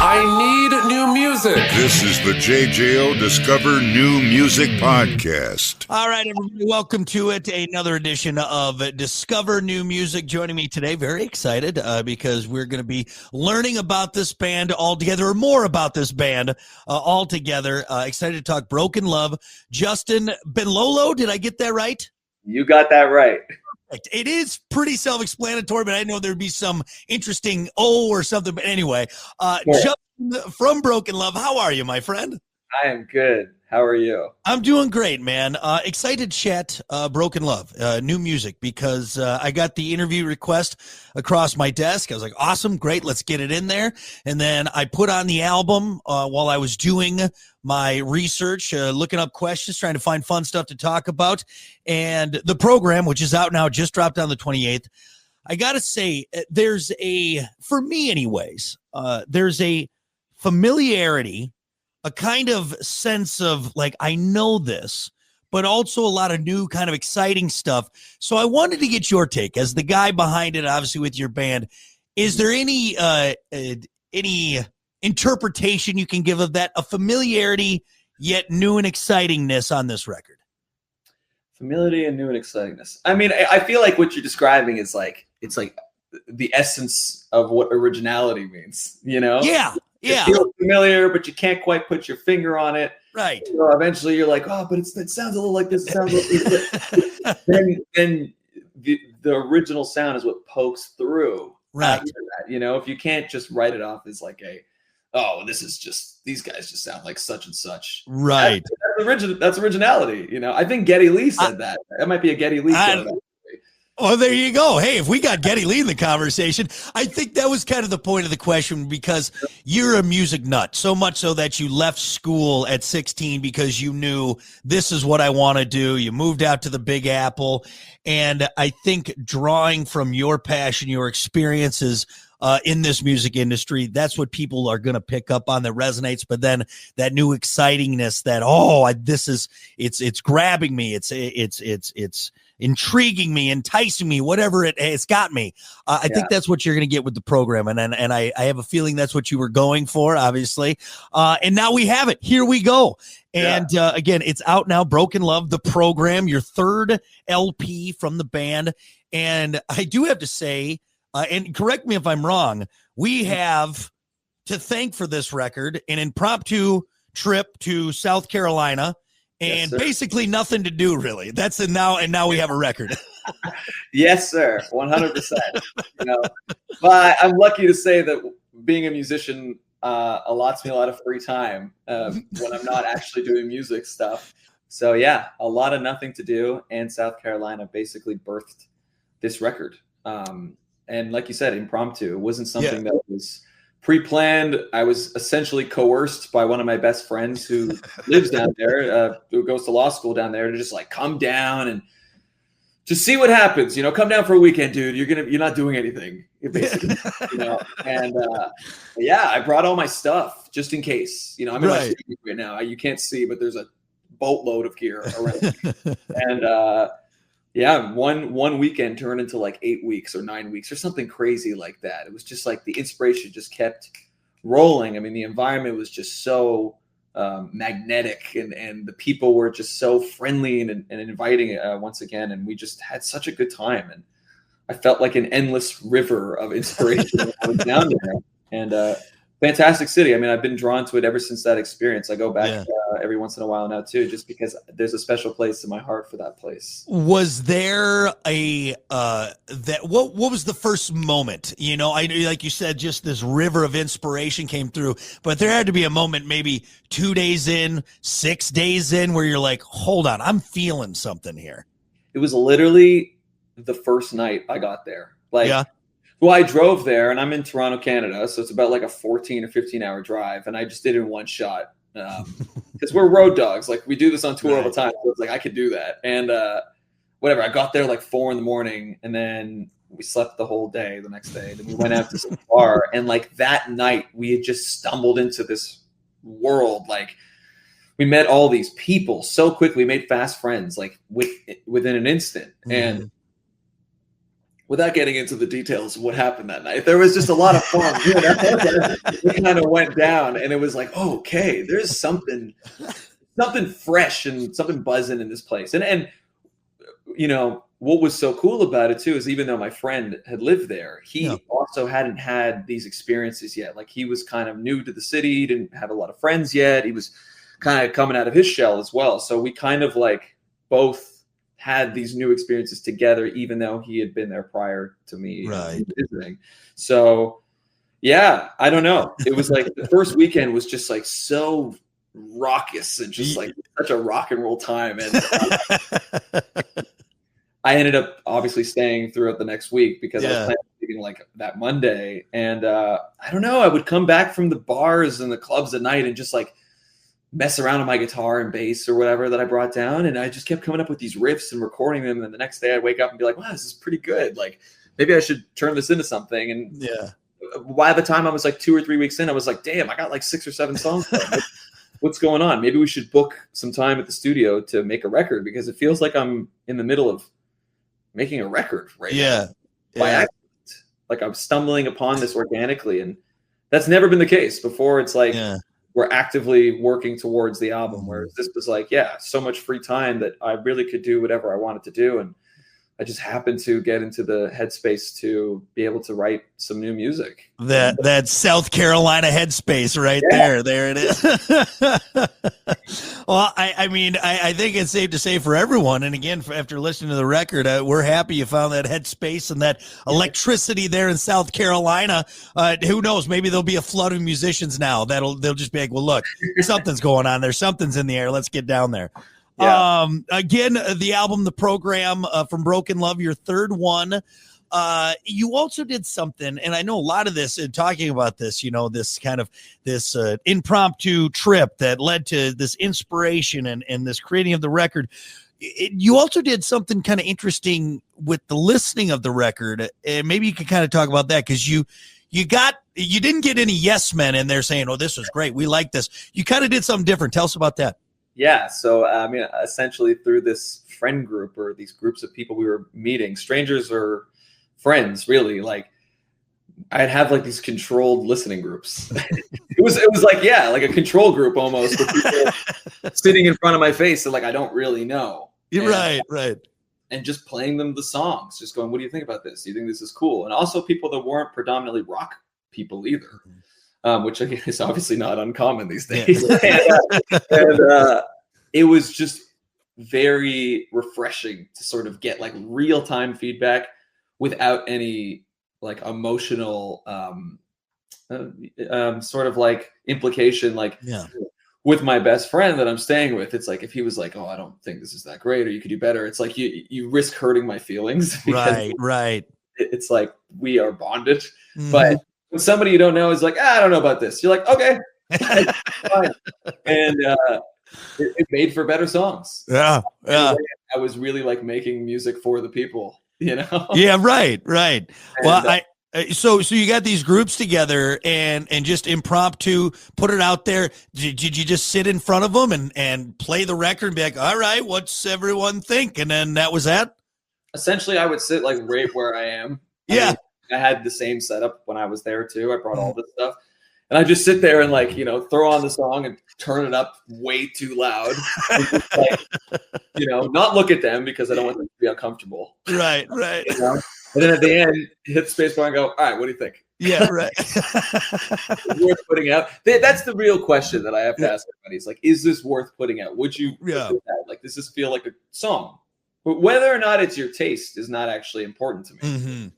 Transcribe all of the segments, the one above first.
I need new music. This is the JJO Discover New Music Podcast. All right, everybody, welcome to it. Another edition of Discover New Music. Joining me today, very excited because we're going to be learning about this band all together, or more about this band all together. Excited to talk Broken Love. Justin Benlolo, did I get that right? You got that right. It is pretty self-explanatory, but I know there'd be some interesting or something. But anyway, Justin from Broken Love, how are you, my friend? I am good. How are you? I'm doing great, man. Excited to chat Broken Love, new music, because I got the interview request across my desk. I was like, awesome, great, let's get it in there. And then I put on the album while I was doing my research, looking up questions, trying to find fun stuff to talk about. And the program, which is out now, just dropped on the 28th. I got to say, there's for me anyways, there's a familiarity, a kind of sense of like, I know this, but also a lot of new kind of exciting stuff. So I wanted to get your take as the guy behind it, obviously with your band. Is there any interpretation you can give of that, a familiarity yet new and excitingness on this record? Familiarity and new and excitingness. I mean, I feel like what you're describing is like, it's like the essence of what originality means, you know? Yeah. It feels familiar, but you can't quite put your finger on it. Right. So eventually you're like, oh, but it sounds a little like this. It sounds like this. then the original sound is what pokes through. Right. That, you know, if you can't just write it off as like this is just, these guys just sound like such and such. Right. That's originality. You know, I think Geddy Lee said that. That might be a Geddy Lee quote. Oh, there you go. Hey, if we got Geddy Lee in the conversation, I think that was kind of the point of the question, because you're a music nut, so much so that you left school at 16 because you knew this is what I want to do. You moved out to the Big Apple. And I think drawing from your passion, your experiences in this music industry, that's what people are going to pick up on, that resonates. But then that new excitingness, that, it's grabbing me. It's intriguing me, enticing me, whatever it's got me. I think that's what you're going to get with the program. And I have a feeling that's what you were going for, obviously. And now we have it. Here we go. And again, it's out now, Broken Love, the program, your third LP from the band. And I do have to say, and correct me if I'm wrong, we have to thank for this record an impromptu trip to South Carolina. And basically nothing to do, really. And now we have a record. Yes, sir. 100%. You know, but I'm lucky to say that being a musician allots me a lot of free time when I'm not actually doing music stuff. So yeah, a lot of nothing to do, and South Carolina basically birthed this record. And like you said, impromptu. It wasn't something that was pre-planned. I was essentially coerced by one of my best friends who lives down there, who goes to law school down there, to just like come down and just see what happens. You know, come down for a weekend, dude. You're not doing anything, basically. You know, and I brought all my stuff just in case. You know, I'm in my studio right now. You can't see, but there's a boatload of gear around. And one weekend turned into like 8 weeks or 9 weeks or something crazy like that. It was just like the inspiration just kept rolling. I mean, the environment was just so magnetic, and the people were just so friendly and inviting once again. And we just had such a good time. And I felt like an endless river of inspiration when I was down there. And fantastic city. I mean, I've been drawn to it ever since that experience. I go back every once in a while now too, just because there's a special place in my heart for that place. Was there what was the first moment? You know, I like you said, just this river of inspiration came through, but there had to be a moment, maybe 2 days in, 6 days in, where you're like, hold on, I'm feeling something here. It was literally the first night I got there. Well, I drove there, and I'm in Toronto, Canada, so it's about like a 14 or 15-hour drive, and I just did it in one shot because we're road dogs. Like, we do this on tour all the time, so it's like I could do that. And whatever, I got there like 4 a.m, and then we slept the whole day the next day. Then we went out to some bar, and like that night, we had just stumbled into this world. Like, we met all these people so quickly, we made fast friends, like within an instant, and without getting into the details of what happened that night, there was just a lot of fun. It kind of went down, and it was like, oh, okay, there's something fresh and something buzzing in this place. And what was so cool about it too is even though my friend had lived there, he also hadn't had these experiences yet. Like he was kind of new to the city, didn't have a lot of friends yet. He was kind of coming out of his shell as well. So we kind of like both had these new experiences together, even though he had been there prior to me visiting. So yeah, I don't know. It was like the first weekend was just like so raucous and just like such a rock and roll time. And I ended up obviously staying throughout the next week because I was planning on leaving like that Monday. And I don't know, I would come back from the bars and the clubs at night and just like mess around on my guitar and bass or whatever that I brought down. And I just kept coming up with these riffs and recording them. And the next day I'd wake up and be like, wow, this is pretty good. Like maybe I should turn this into something. And by the time I was like 2 or 3 weeks in, I was like, damn, I got like 6 or 7 songs. What's going on? Maybe we should book some time at the studio to make a record, because it feels like I'm in the middle of making a record right now. By accident. Like I'm stumbling upon this organically, and that's never been the case before. It's like we're actively working towards the album, whereas this was like, so much free time that I really could do whatever I wanted to do. And I just happened to get into the headspace to be able to write some new music. That South Carolina headspace right there. There it is. Well, I mean, I think it's safe to say for everyone, and again, after listening to the record, we're happy you found that headspace and that electricity there in South Carolina. Who knows? Maybe there'll be a flood of musicians now they'll just be like, well, look, something's going on there. Something's in the air. Let's get down there. Again, the album, the program, From Broken Love, your third one. You also did something, and I know a lot of this, talking about this, this kind of this impromptu trip that led to this inspiration and this creating of the record. You also did something kind of interesting with the listening of the record, and maybe you could kind of talk about that, because you didn't get any yes men in there saying, oh, this was great, we like this. You kind of did something different. Tell us about that. Yeah. So, I mean, essentially through this friend group or these groups of people we were meeting, strangers or friends, really, like I'd have like these controlled listening groups. it was like, like a control group almost, with people sitting in front of my face and like, I don't really know. Right. And just playing them the songs, just going, what do you think about this? Do you think this is cool? And also people that weren't predominantly rock people either. Which again is obviously not uncommon these days. and it was just very refreshing to sort of get like real-time feedback without any like emotional sort of like implication. Like with my best friend that I'm staying with, it's like if he was like, oh, I don't think this is that great, or you could do better, it's like you risk hurting my feelings. Right. It's like we are bonded. But when somebody you don't know is like, I don't know about this, you're like, okay, fine. And it made for better songs. I was really like making music for the people, right. And, well, so you got these groups together and just impromptu put it out there. Did you just sit in front of them and play the record and be like, all right, what's everyone think? And then that was that? Essentially, I would sit like right where I am. I had the same setup when I was there too. I brought all this stuff, and I just sit there and like, throw on the song and turn it up way too loud. Just, like, not look at them because I don't want them to be uncomfortable. Right. And then at the end, hit the space bar and go, all right, what do you think? Yeah, right. Worth putting out? That's the real question that I have to ask everybody. It's like, is this worth putting out? Would you put that? Like, does this feel like a song? But whether or not it's your taste is not actually important to me.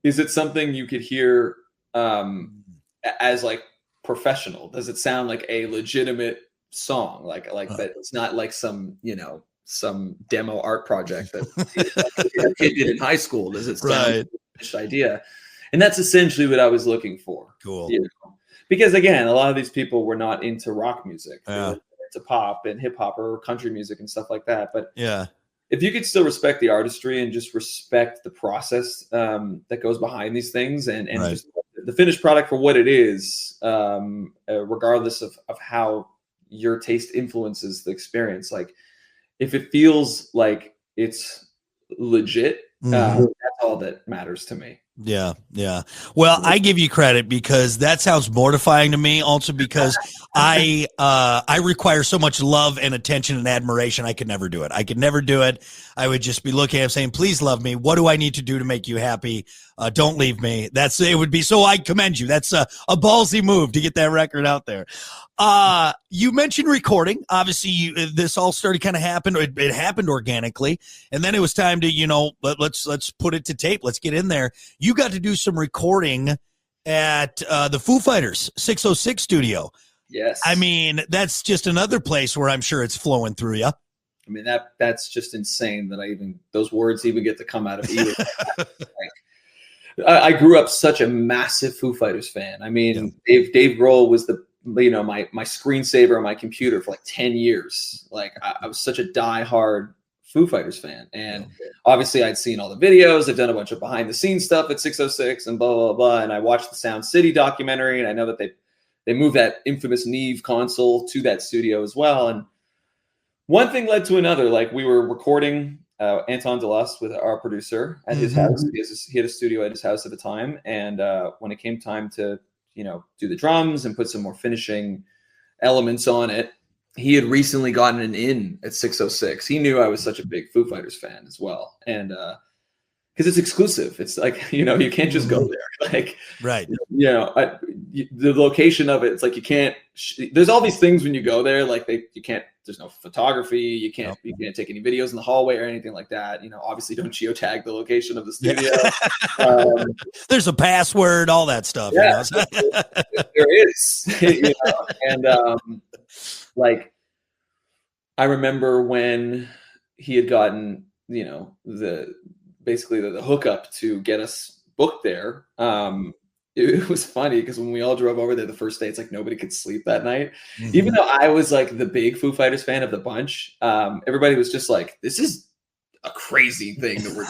Is it something you could hear as like professional? Does it sound like a legitimate song? Like that it's not like some demo art project that a kid did in high school. Does it sound like a finished idea? And that's essentially what I was looking for. Cool. Because again, a lot of these people were not into rock music. They were into pop and hip hop or country music and stuff like that. But if you could still respect the artistry and just respect the process that goes behind these things and just the finished product for what it is, regardless of how your taste influences the experience, like if it feels like it's legit That's all that matters to me. Yeah. Well, I give you credit because that sounds mortifying to me. Also, because I require so much love and attention and admiration. I could never do it. I would just be looking at him saying, "Please love me. What do I need to do to make you happy? Don't leave me." It would be so. I commend you. That's a ballsy move to get that record out there. You mentioned recording. Obviously, this all started kind of happened. It happened organically, and then it was time to let's put it to tape. Let's get in there. You got to do some recording at the Foo Fighters 606 studio. Yes. I mean, that's just another place where I'm sure it's flowing through you. I mean, that's just insane that those words even get to come out of either. I grew up such a massive Foo Fighters fan. I mean, Dave Grohl was my screensaver on my computer for like 10 years. Like I was such a diehard Foo Fighters fan. And obviously I'd seen all the videos. I've done a bunch of behind the scenes stuff at 606 and blah, blah, blah. And I watched the Sound City documentary, and I know that they moved that infamous Neve console to that studio as well. And one thing led to another. Like we were recording Anton DeLust with our producer at his house. He had a studio at his house at the time. And when it came time to, do the drums and put some more finishing elements on it, he had recently gotten an in at 606. He knew I was such a big Foo Fighters fan as well. And because it's exclusive. It's like, you can't just go there. Like, right. The location of it, it's like you can't, there's all these things when you go there, like you can't, there's no photography. You can't take any videos in the hallway or anything like that. Obviously don't geotag the location of the studio. There's a password, all that stuff. Yeah, there is. And like, I remember when he had gotten, the hookup to get us booked there. It was funny because when we all drove over there the first day, it's like nobody could sleep that night. Even though I was like the big Foo Fighters fan of the bunch, everybody was just like, this is a crazy thing that we're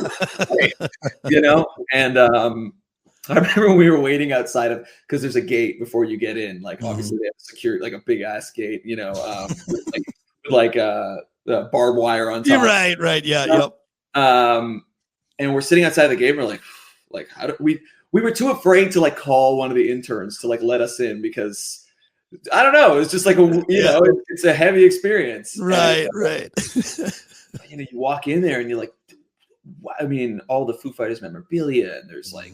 doing, And I remember when we were waiting outside because there's a gate before you get in. Like obviously they have security, like a big ass gate, with the barbed wire on top. Right. Yeah. And we're sitting outside the gate. And we're like, how do we were too afraid to like call one of the interns to like let us in because I don't know. It's just like it's a heavy experience. Right. You walk in there and you're like, I mean, all the Foo Fighters memorabilia, and there's like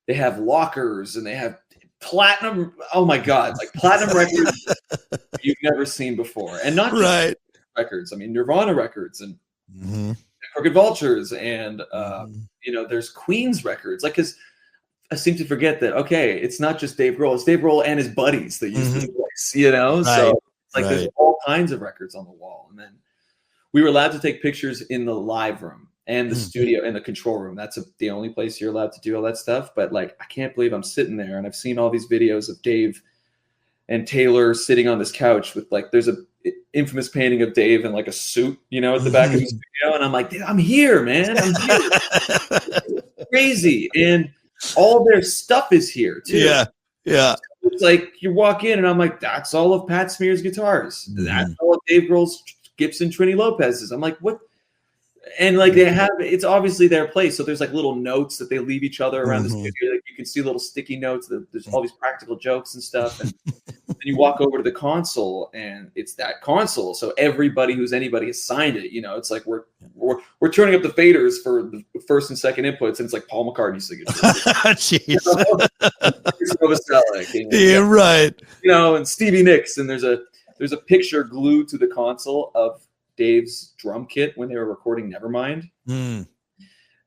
they have lockers and they have platinum. Oh my God, like platinum records you've never seen before, and not just records. I mean, Nirvana records and Crooked Vultures, and there's Queen's records. Like, because I seem to forget that. Okay, it's not just Dave Grohl; it's Dave Grohl and his buddies that use this place. So it's like there's all kinds of records on the wall, and then we were allowed to take pictures in the live room and the studio and the control room. That's the only place you're allowed to do all that stuff. But like, I can't believe I'm sitting there and I've seen all these videos of Dave and Taylor sitting on this couch with like, there's a infamous painting of Dave in like a suit, at the back of the studio. And I'm like, I'm here, man. I'm here. It's crazy. And all their stuff is here too. Yeah. It's like you walk in and I'm like, that's all of Pat Smear's guitars. That's all of Dave Grohl's Gibson Trini Lopez's. I'm like, what? And like it's obviously their place. So there's like little notes that they leave each other around the studio. Like you can see little sticky notes. There's all these practical jokes and stuff. And then you walk over to the console and it's that console. So everybody who's anybody has signed it. It's like we're turning up the faders for the first and second inputs, and it's like Paul McCartney's signature. Jeez. Yeah, right. And Stevie Nicks, and there's a picture glued to the console of Dave's drum kit when they were recording Nevermind. And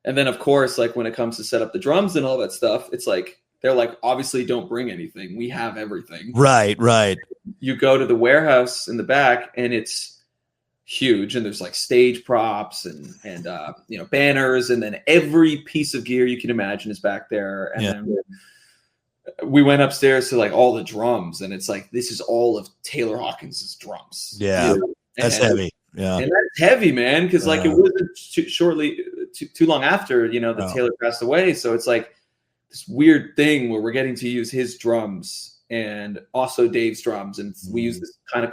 then of course, like when it comes to set up the drums and all that stuff, it's like they're like, obviously don't bring anything. We have everything. Right. You go to the warehouse in the back and it's huge, and there's like stage props and banners, and then every piece of gear you can imagine is back there. And then we went upstairs to like all the drums, and it's like, this is all of Taylor Hawkins's drums. That's heavy. Yeah, and that's heavy, man, because like it wasn't too long after that Taylor passed away. So it's like this weird thing where we're getting to use his drums and also Dave's drums, and we use this kind of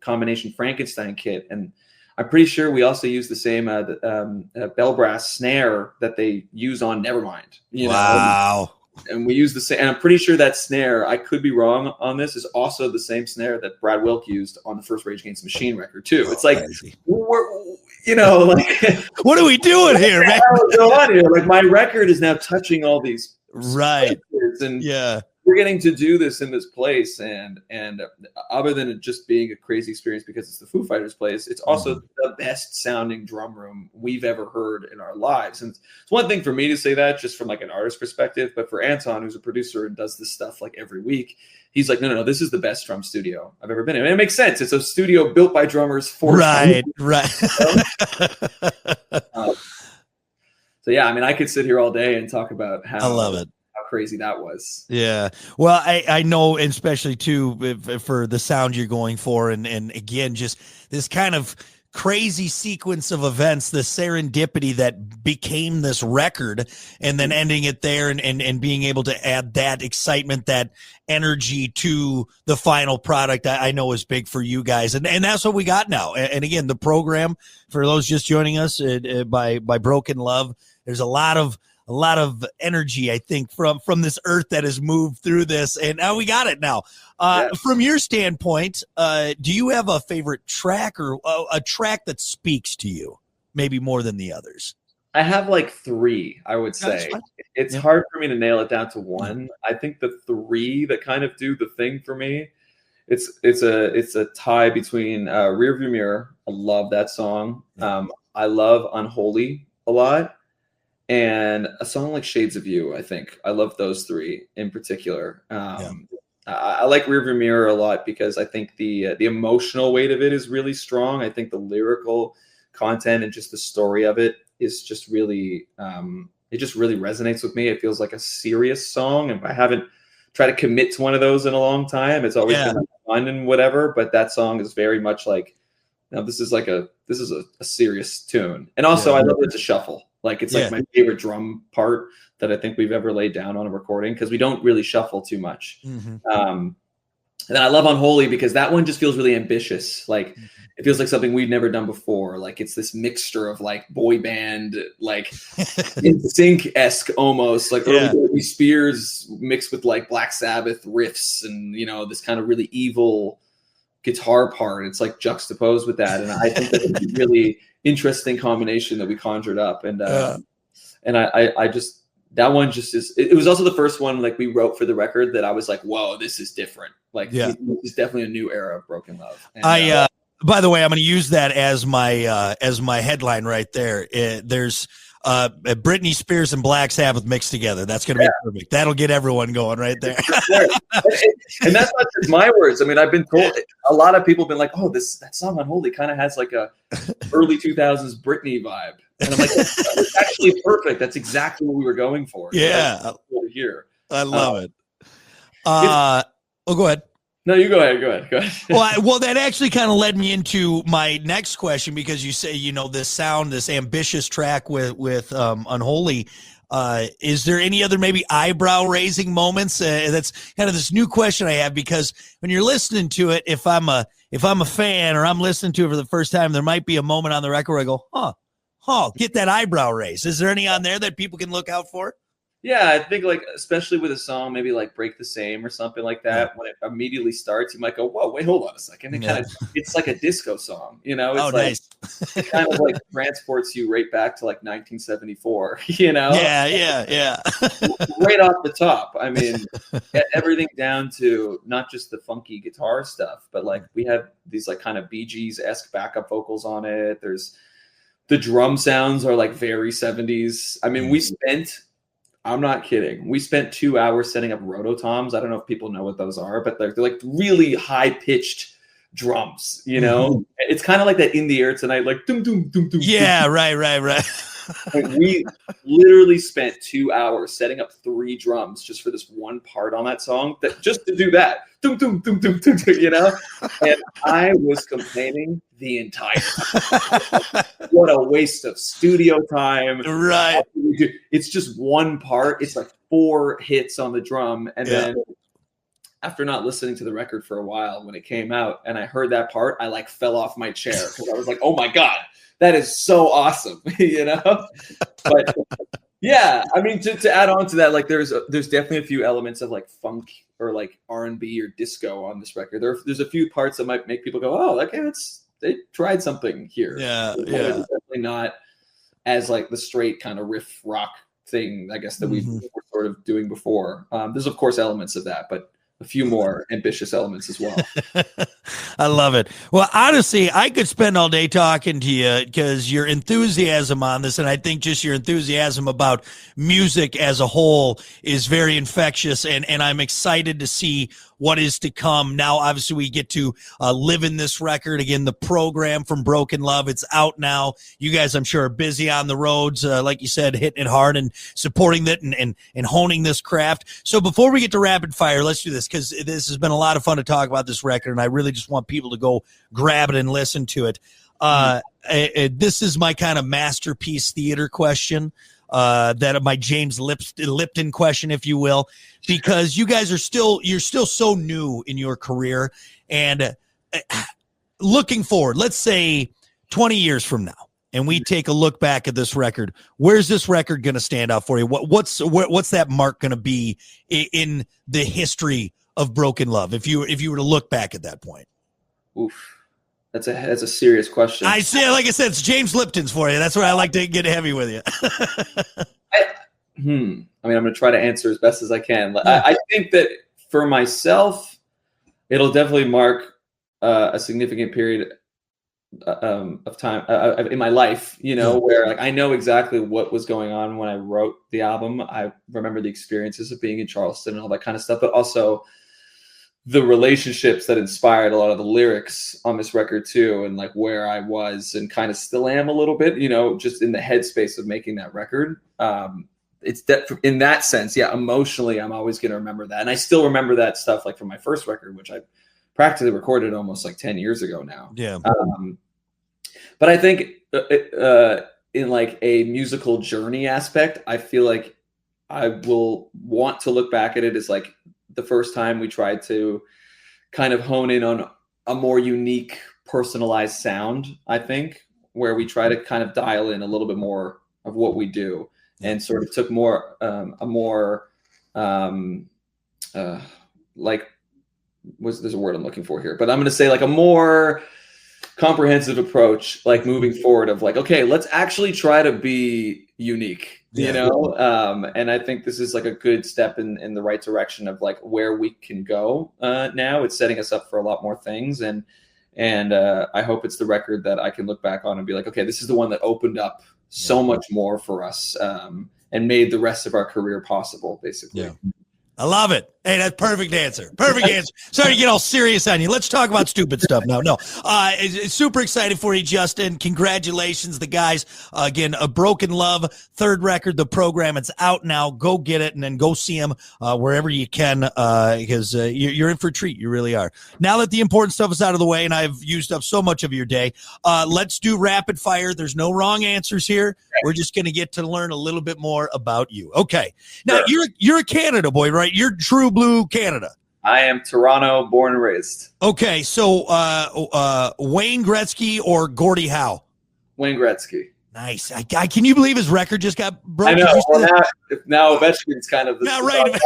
combination Frankenstein kit. And I I'm pretty sure we also use the same bell brass snare that they use on Nevermind. Wow. And we use the same. And I'm pretty sure that snare, I could be wrong on this, is also the same snare that Brad Wilk used on the first Rage Against the Machine record too. It's like, what are we doing here, man? What's going on here? Like, my record is now touching all these right, and yeah. We're getting to do this in this place, and other than it just being a crazy experience because it's the Foo Fighters place, it's also the best sounding drum room we've ever heard in our lives. And it's one thing for me to say that just from like an artist perspective, but for Anton, who's a producer and does this stuff like every week, he's like, no, this is the best drum studio I've ever been in. And it makes sense. It's a studio built by drummers for right. So yeah, I mean, I could sit here all day and talk about how I love it. How crazy that was. Yeah. Well, I know, especially too, for the sound you're going for. And again, just this kind of crazy sequence of events, the serendipity that became this record, and then ending it there and being able to add that excitement, that energy to the final product, I know is big for you guys. And that's what we got now. And again, the program, for those just joining us by Broken Love, there's a lot of energy, I think, from this earth that has moved through this, and now we got it now. From your standpoint, do you have a favorite track or a track that speaks to you, maybe more than the others? I have like 3, I would say. It's hard for me to nail it down to one. I think the 3 that kind of do the thing for me, it's a tie between Rearview Mirror. I love that song. I love Unholy a lot. And a song like Shades of You, I think. I love those 3 in particular. I like Rearview Mirror a lot because I think the emotional weight of it is really strong. I think the lyrical content and just the story of it is just really, it just really resonates with me. It feels like a serious song. And I haven't tried to commit to one of those in a long time. It's always been like fun and whatever, but that song is very much like, this is a serious tune. And also I love it to shuffle. Like, it's like my favorite drum part that I think we've ever laid down on a recording, because we don't really shuffle too much. And then I love Unholy because that one just feels really ambitious. Like, it feels like something we've never done before. Like, it's this mixture of like boy band, like NSYNC-esque almost, like early Britney Spears mixed with like Black Sabbath riffs and, this kind of really evil guitar part. It's like juxtaposed with that. And I think that's a really interesting combination that we conjured up. And I just, that one just is, it was also the first one like we wrote for the record that I was like, whoa, this is different. Like, this is definitely a new era of Broken Love. And, by the way, I'm going to use that as my headline right there. There's Britney Spears and Black Sabbath mixed together. That's going to be perfect. That'll get everyone going right there. And that's not just my words. I mean, I've been told, a lot of people have been like, oh, that song Unholy kind of has like a early 2000s Britney vibe. And I'm like, that's actually perfect. That's exactly what we were going for. Yeah. Over here. I love it. Go ahead. No, you go ahead. Well, that actually kind of led me into my next question, because you say, this sound, this ambitious track with Unholy. Is there any other maybe eyebrow raising moments? That's kind of this new question I have, because when you're listening to it, if I'm a fan or I'm listening to it for the first time, there might be a moment on the record where I go, get that eyebrow raise. Is there any on there that people can look out for? Yeah, I think like, especially with a song, maybe like Break the Same or something like that, when it immediately starts, you might go, whoa, wait, hold on a second. It's like a disco song, It's nice. It kind of like transports you right back to like 1974, Yeah. Right off the top. I mean, everything down to not just the funky guitar stuff, but like we have these like kind of Bee Gees-esque backup vocals on it. There's the drum sounds are like very 70s. I mean, I'm not kidding. We spent 2 hours setting up rototoms. I don't know if people know what those are, but they're like really high pitched drums, It's kind of like that In the Air Tonight, like doom, doom, doom, doom. Yeah, doom. right. Like, we literally spent 2 hours setting up 3 drums just for this one part on that song, just to do that. Doom, doom, doom, doom, doom, And I was complaining the entire time. What a waste of studio time. Right. It's just one part. It's like 4 hits on the drum. And then after not listening to the record for a while when it came out, and I heard that part, I like fell off my chair because I was like, oh my God, that is so awesome, you know? But yeah, I mean, to add on to that, like there's definitely a few elements of like funk or like R&B or disco on this record. There's a few parts that might make people go, oh, okay, they tried something here. Yeah. It's definitely not as like the straight kind of riff rock thing, I guess, that we were sort of doing before. There's of course elements of that, but a few more ambitious elements as well. I love it. Well, honestly, I could spend all day talking to you because your enthusiasm on this, and I think just your enthusiasm about music as a whole is very infectious, and I'm excited to see what is to come. Now, obviously, we get to live in this record. Again, the program from Broken Love, it's out now. You guys, I'm sure, are busy on the roads, like you said, hitting it hard and supporting it and honing this craft. So before we get to rapid fire, let's do this because this has been a lot of fun to talk about this record, and I really just want people to go grab it and listen to it. This is my kind of masterpiece theater question. That my James Lipton question, if you will, because you guys you're still so new in your career, and looking forward, let's say 20 years from now, and we take a look back at this record, where's this record going to stand out for you? What's that mark going to be in the history of Broken Love? If you were to look back at that point. Oof. That's a serious question. I say, like I said, it's James Lipton's for you. That's where I like to get heavy with you. I mean, I'm going to try to answer as best as I can. I think that for myself, it'll definitely mark a significant period of time in my life, you know, where like I know exactly what was going on when I wrote the album. I remember the experiences of being in Charleston and all that kind of stuff, but also the relationships that inspired a lot of the lyrics on this record too, and like where I was and kind of still am a little bit, you know, just in the headspace of making that record. It's in that sense, yeah, emotionally, I'm always going to remember that. And I still remember that stuff like from my first record, which I practically recorded almost like 10 years ago now. Yeah. But I think in like a musical journey aspect, I feel like I will want to look back at it as like the first time we tried to kind of hone in on a more unique, personalized sound, I think, where we try to kind of dial in a little bit more of what we do and sort of took more, there's a word I'm looking for here, but I'm going to say like a more comprehensive approach, like moving forward of like, okay, let's actually try to be unique. You know, and I think this is like a good step in the right direction of like where we can go now. It's setting us up for a lot more things, and I hope it's the record that I can look back on and be like, okay, this is the one that opened up so much more for us and made the rest of our career possible, basically. Yeah. I love it. Hey, that's perfect answer. Perfect answer. Sorry to get all serious on you. Let's talk about stupid stuff now. No, it's super excited for you, Justin. Congratulations, the guys. Again, A Broken Love, third record, the program. It's out now. Go get it and then go see them wherever you can because you're in for a treat. You really are. Now that the important stuff is out of the way and I've used up so much of your day, let's do rapid fire. There's no wrong answers here. We're just going to get to learn a little bit more about you. Okay. Now, you're a Canada boy, right? You're true blue Canada. I am Toronto, born and raised. Okay, so Wayne Gretzky or Gordie Howe? Wayne Gretzky. Nice. Can you believe his record just got broken? I know. Well, now Ovechkin's kind of the right.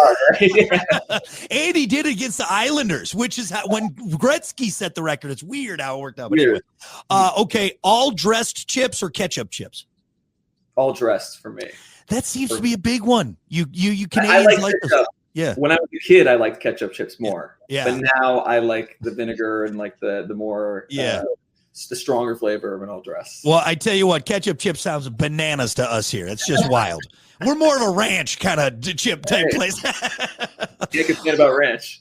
And he did it against the Islanders, which is when Gretzky set the record. It's weird how it worked out. But anyway. Okay, all dressed chips or ketchup chips? All dressed for me. That seems to be a big one. You Canadians like this. Yeah. When I was a kid, I liked ketchup chips more. Yeah. But now I like the vinegar and like the more the stronger flavor of an all dress. Well, I tell you what, ketchup chip sounds bananas to us here. It's just wild. We're more of a ranch kind of chip type place. Can't complain about ranch.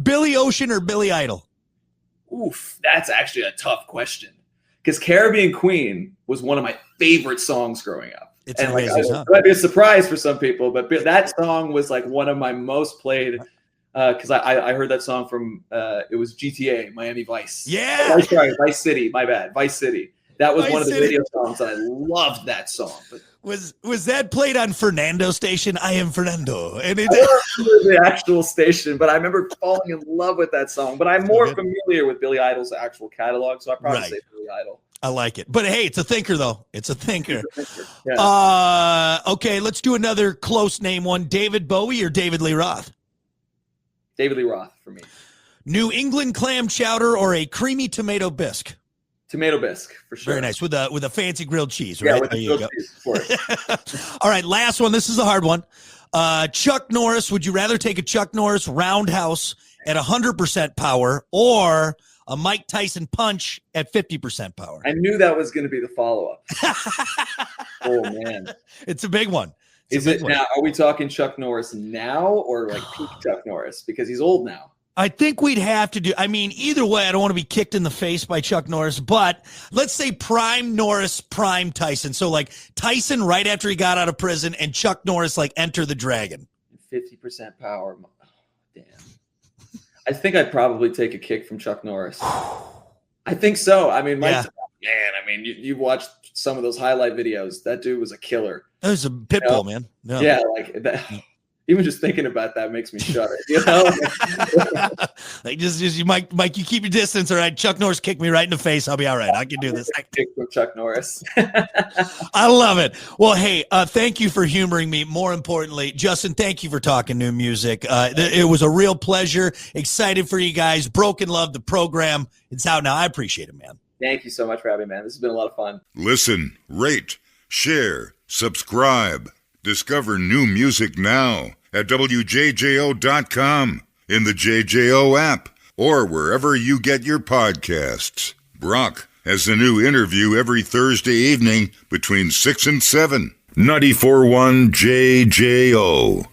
Billy Ocean or Billy Idol? Oof, that's actually a tough question. Because Caribbean Queen was one of my favorite songs growing up. It's and amazing. It might be a surprise for some people, but that song was like one of my most played because I heard that song from it was GTA, Miami Vice. Yeah. Sorry, Vice City. My bad, Vice City. That was My one of the City. video songs, and I loved that song. But Was that played on Fernando Station? I am Fernando. And I don't remember the actual station, but I remember falling in love with that song. But I'm more familiar with Billy Idol's actual catalog, so I probably say Billy Idol. I like it. But hey, it's a thinker, though. It's a thinker. Yeah. Okay, let's do another close name one. David Bowie or David Lee Roth? David Lee Roth for me. New England clam chowder or a creamy tomato bisque? Tomato bisque, for sure. Very nice. With a fancy grilled cheese, right? Yeah, with the grilled cheese, of course. All right, last one. This is a hard one. Chuck Norris, would you rather take a Chuck Norris roundhouse at 100% power or a Mike Tyson punch at 50% power? I knew that was going to be the follow-up. Oh, man. It's a big one. Now, are we talking Chuck Norris now or like peak Chuck Norris? Because he's old now. I think we'd have to do, I mean, either way, I don't want to be kicked in the face by Chuck Norris, but let's say prime Norris, prime Tyson. So like Tyson right after he got out of prison and Chuck Norris like Enter the Dragon. 50% power. Oh, damn. I think I'd probably take a kick from Chuck Norris. I think so. I mean, man, I mean, you watched some of those highlight videos. That dude was a killer. That was a pit bull, man. Yeah, like that. Even just thinking about that makes me shudder. You know, like just you, Mike, you keep your distance. All right, Chuck Norris kicked me right in the face. I'll be all right. I can do this. Kick from Chuck Norris. I love it. Well, hey, thank you for humoring me. More importantly, Justin, thank you for talking new music. It was a real pleasure. Excited for you guys. Broken Love, the program. It's out now. I appreciate it, man. Thank you so much for having me, man. This has been a lot of fun. Listen, rate, share, subscribe. Discover new music now at WJJO.com, in the JJO app, or wherever you get your podcasts. Brock has a new interview every Thursday evening between 6 and 7. 94.1 JJO.